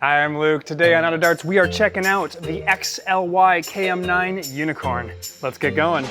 Hi, I'm Luke. Today on Out of Darts, we are checking out the XYL KM9 Unicorn. Let's get going.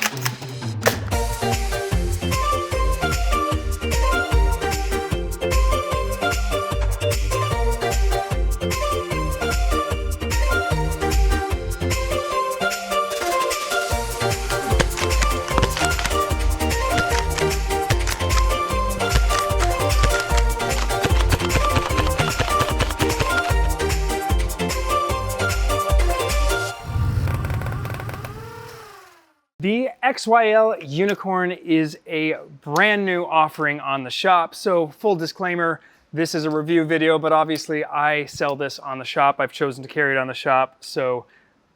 The XYL Unicorn is a brand new offering on the shop. So full disclaimer, this is a review video, but obviously I sell this on the shop. I've chosen to carry it on the shop, so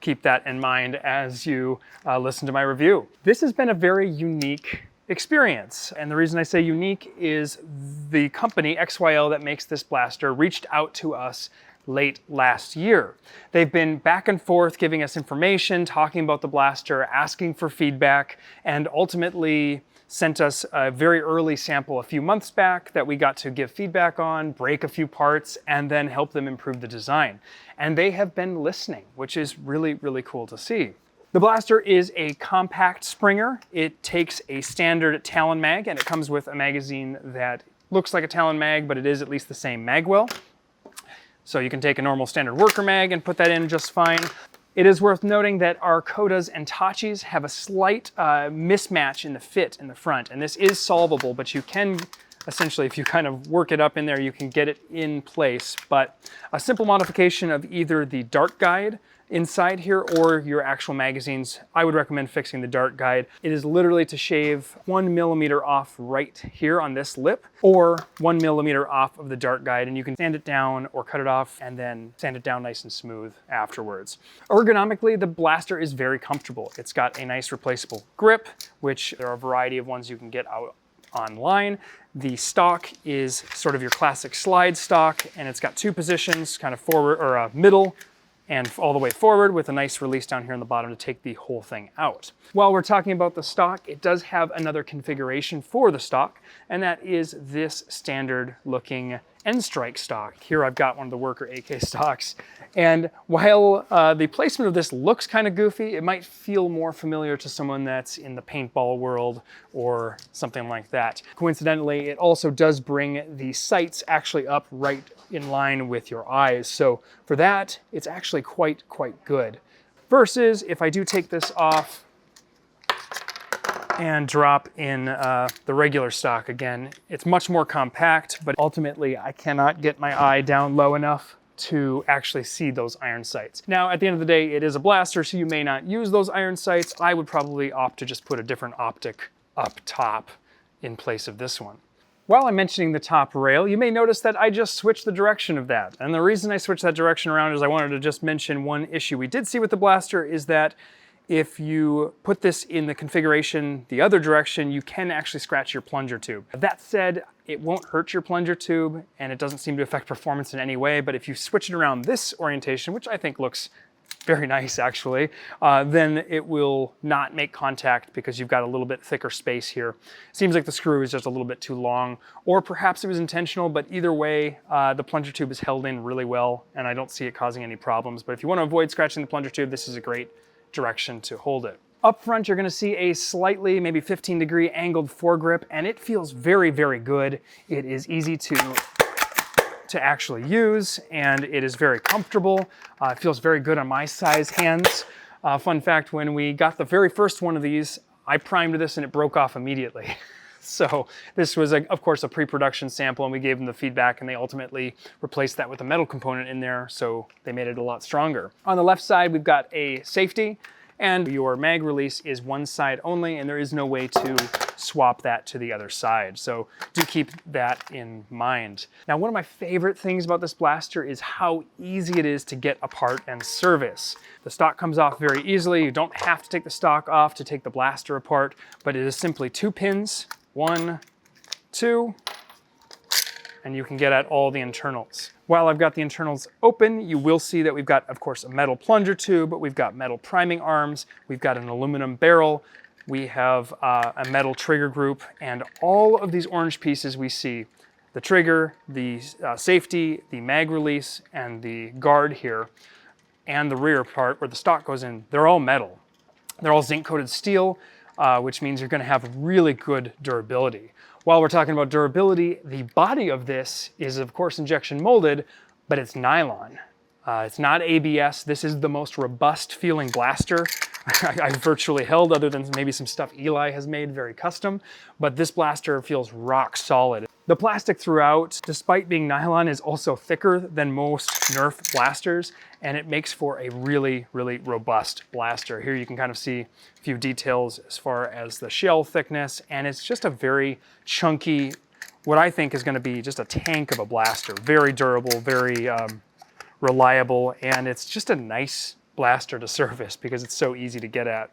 keep that in mind as you listen to my review. This has been a very unique experience. And the reason I say unique is the company XYL that makes this blaster reached out to us late last year. They've been back and forth giving us information, talking about the blaster, asking for feedback, and ultimately sent us a very early sample a few months back that we got to give feedback on, break a few parts, and then help them improve the design. And they have been listening, which is really, really cool to see. The blaster is a compact Springer. It takes a standard Talon mag, and it comes with a magazine that looks like a Talon mag, but it is at least the same magwell. So you can take a normal standard worker mag and put that in just fine. It is worth noting that our Kodas and Tachis have a slight mismatch in the fit in the front, and this is solvable, but you can essentially, if you kind of work it up in there, you can get it in place. But a simple modification of either the dart guide inside here or your actual magazines, I would recommend fixing the dart guide. It is literally to shave 1 millimeter off right here on this lip, or 1 millimeter off of the dart guide, and you can sand it down or cut it off and then sand it down nice and smooth afterwards. Ergonomically, the blaster is very comfortable. It's got a nice replaceable grip, which there are a variety of ones you can get out online. The stock is sort of your classic slide stock, and it's got two positions, kind of forward or middle and all the way forward, with a nice release down here on the bottom to take the whole thing out. While we're talking about the stock, it does have another configuration for the stock, and that is this standard looking end strike stock. Here I've got one of the worker AK stocks, and while the placement of this looks kind of goofy, it might feel more familiar to someone that's in the paintball world or something like that. Coincidentally, it also does bring the sights actually up right in line with your eyes, so for that, it's actually quite good. Versus if I do take this off and drop in the regular stock again, it's much more compact, but ultimately I cannot get my eye down low enough to actually see those iron sights. Now, at the end of the day, it is a blaster, so you may not use those iron sights. I would probably opt to just put a different optic up top in place of this one. While I'm mentioning the top rail, you may notice that I just switched the direction of that. And the reason I switched that direction around is I wanted to just mention one issue we did see with the blaster is that if you put this in the configuration the other direction, you can actually scratch your plunger tube. That said, it won't hurt your plunger tube, and it doesn't seem to affect performance in any way, but if you switch it around this orientation, which I think looks very nice actually, then it will not make contact because you've got a little bit thicker space here. Seems like the screw is just a little bit too long, or perhaps it was intentional, but either way, the plunger tube is held in really well, and I don't see it causing any problems. But if you want to avoid scratching the plunger tube, this is a great direction to hold it. Up front, you're gonna see a slightly, maybe 15-degree angled foregrip, and it feels very, very good. It is easy to actually use, and it is very comfortable. It feels very good on my size hands. Fun fact, when we got the very first one of these, I primed this and it broke off immediately. So this was, of course, a pre-production sample, and we gave them the feedback, and they ultimately replaced that with a metal component in there, so they made it a lot stronger. On the left side, we've got a safety, and your mag release is one side only, and there is no way to swap that to the other side. So do keep that in mind. Now, one of my favorite things about this blaster is how easy it is to get apart and service. The stock comes off very easily. You don't have to take the stock off to take the blaster apart, but it is simply 2 pins, 1, 2, and you can get at all the internals. While I've got the internals open, you will see that we've got, of course, a metal plunger tube, we've got metal priming arms, we've got an aluminum barrel, we have a metal trigger group, and all of these orange pieces we see the trigger, the safety, the mag release, and the guard here, and the rear part where the stock goes in, they're all metal. They're all zinc-coated steel, which means you're gonna have really good durability. While we're talking about durability, the body of this is of course injection molded, but it's nylon. It's not ABS. This is the most robust feeling blaster I've virtually held, other than maybe some stuff Eli has made very custom, but this blaster feels rock solid. The plastic throughout, despite being nylon, is also thicker than most Nerf blasters, and it makes for a really, really robust blaster. Here you can kind of see a few details as far as the shell thickness, and it's just a very chunky, what I think is gonna be just a tank of a blaster. Very durable, very reliable, and it's just a nice blaster to service because it's so easy to get at.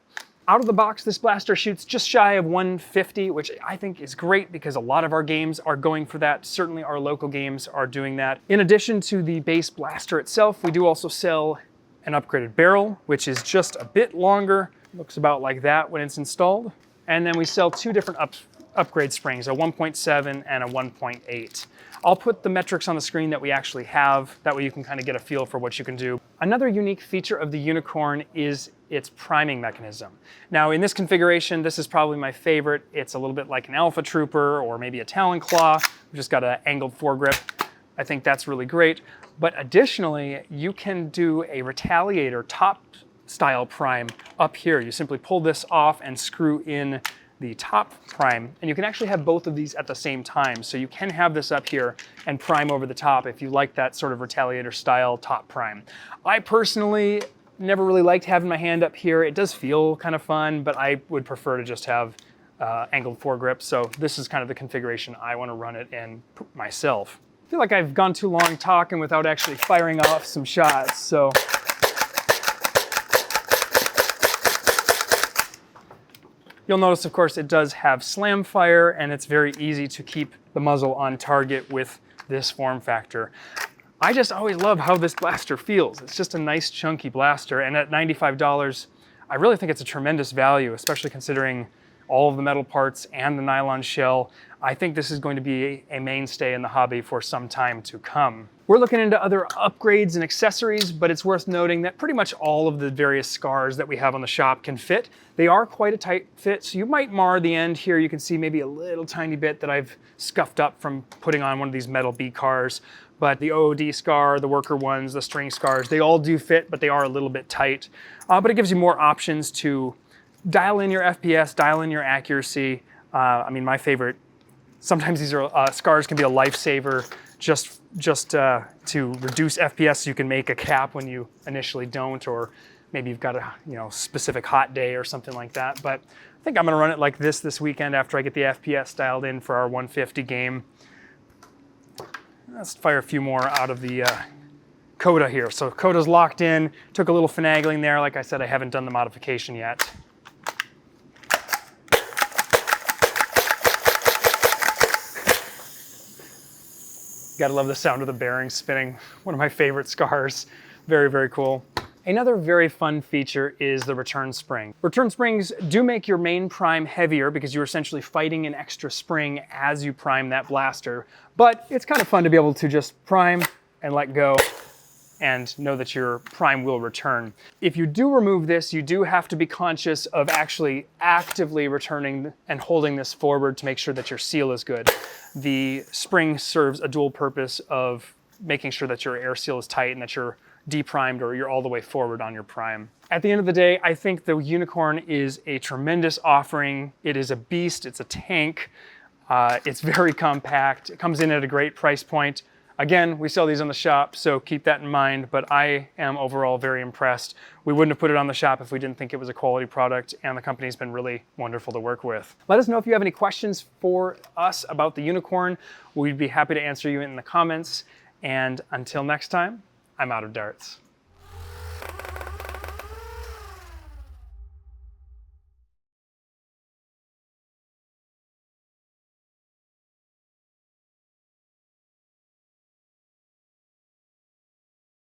Out of the box, this blaster shoots just shy of 150, which I think is great because a lot of our games are going for that. Certainly our local games are doing that. In addition to the base blaster itself, we do also sell an upgraded barrel, which is just a bit longer. Looks about like that when it's installed. And then we sell two different upgrade springs, a 1.7 and a 1.8. I'll put the metrics on the screen that we actually have. That way you can kind of get a feel for what you can do. Another unique feature of the Unicorn is its priming mechanism. Now in this configuration, this is probably my favorite. It's a little bit like an Alpha Trooper or maybe a Talon Claw. We've just got an angled foregrip. I think that's really great. But additionally, you can do a Retaliator top style prime up here. You simply pull this off and screw in the top prime, and you can actually have both of these at the same time. So you can have this up here and prime over the top if you like that sort of Retaliator style top prime. I personally never really liked having my hand up here. It does feel kind of fun, but I would prefer to just have angled foregrip. So this is kind of the configuration I want to run it in myself. I feel like I've gone too long talking without actually firing off some shots. So you'll notice, of course, it does have slam fire, and it's very easy to keep the muzzle on target with this form factor. I just always love how this blaster feels. It's just a nice chunky blaster, and at $95, I really think it's a tremendous value, especially considering all of the metal parts and the nylon shell. I think this is going to be a mainstay in the hobby for some time to come. We're looking into other upgrades and accessories, but it's worth noting that pretty much all of the various scars that we have on the shop can fit. They are quite a tight fit, so you might mar the end here. You can see maybe a little tiny bit that I've scuffed up from putting on one of these metal BCARs. But the OOD scar, the worker ones, the string scars, they all do fit, but they are a little bit tight. But it gives you more options to dial in your FPS, dial in your accuracy. I mean, my favorite, sometimes these are scars can be a lifesaver just to reduce FPS. So you can make a cap when you initially don't, or maybe you've got a specific hot day or something like that. But I think I'm gonna run it like this weekend after I get the FPS dialed in for our 150 game. Let's fire a few more out of the Koda here. So Koda's locked in, took a little finagling there. Like I said, I haven't done the modification yet. Gotta love the sound of the bearings spinning. One of my favorite scars. Very, very cool. Another very fun feature is the return spring. Return springs do make your main prime heavier because you're essentially fighting an extra spring as you prime that blaster, but it's kind of fun to be able to just prime and let go and know that your prime will return. If you do remove this, you do have to be conscious of actually actively returning and holding this forward to make sure that your seal is good. The spring serves a dual purpose of making sure that your air seal is tight and that you're deprimed or you're all the way forward on your prime. At the end of the day, I think the Unicorn is a tremendous offering. It is a beast, it's a tank. It's very compact. It comes in at a great price point. Again, we sell these on the shop, so keep that in mind, but I am overall very impressed. We wouldn't have put it on the shop if we didn't think it was a quality product, and the company's been really wonderful to work with. Let us know if you have any questions for us about the Unicorn. We'd be happy to answer you in the comments, and until next time, I'm out of darts.